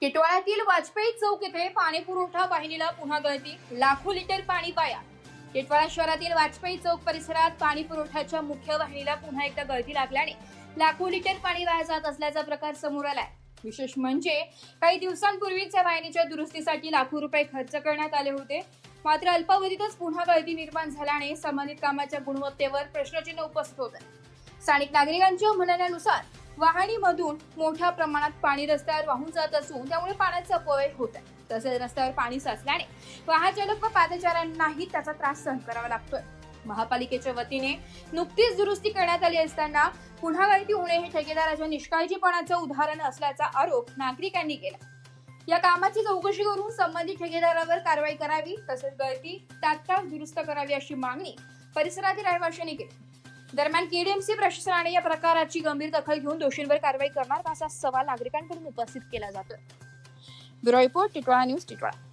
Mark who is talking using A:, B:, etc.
A: टिटवाळ्यातील वाजपेयी चौक येथे पाणी पुरवठा वाहिनीला पुन्हा गळती, लाखो लिटर पाणी वाया। टिटवाळा शहरातील वाजपेयी चौक परिसरात पाणी पुरवठ्याच्या मुख्य वाहिनीला पुन्हा एकदा गळती लागल्याने लाखो लिटर पाणी वाया जात असल्याचा प्रकार समोर आलाय। विशेष म्हणजे काही दिवसांपूर्वीच या वाहिनीच्या दुरुस्तीसाठी लाखो रुपये खर्च करण्यात आले होते, मात्र अल्पावधीतच पुन्हा गळती निर्माण झाल्याने संबंधित कामाच्या गुणवत्तेवर प्रश्नचिन्ह उपस्थित होत आहे। स्थानिक नागरिकांच्या म्हणण्यानुसार वाहनीमधून मोठ्या प्रमाणात पाणी रस्त्यावर वाहून जात असून त्यामुळे पाण्याचा अपव्यय होत आहे। तसेच रस्त्यावर पाणी साचल्याने वाहन चालक व पादचाऱ्यांनाही त्याचा त्रास सहन करावा लागतोय। महापालिकेच्या वतीने नुकतीच दुरुस्ती करण्यात आली असताना पुन्हा गळती होणे हे ठेकेदाराच्या निष्काळजीपणाचं उदाहरण असल्याचा आरोप नागरिकांनी केला। या कामाची चौकशी करून संबंधित ठेकेदारावर कारवाई करावी, तसेच गळती तात्काळ दुरुस्त करावी अशी मागणी परिसरातील रहिवाशांनी केली। दरम्यान केडीएमसी प्रशासनाने या प्रकाराची गंभीर दखल घेऊन दोषींवर कारवाई करणार का असा सवाल नागरिकांकडून उपस्थित केला जातोय। Bureau report, Titwala news, Titwala.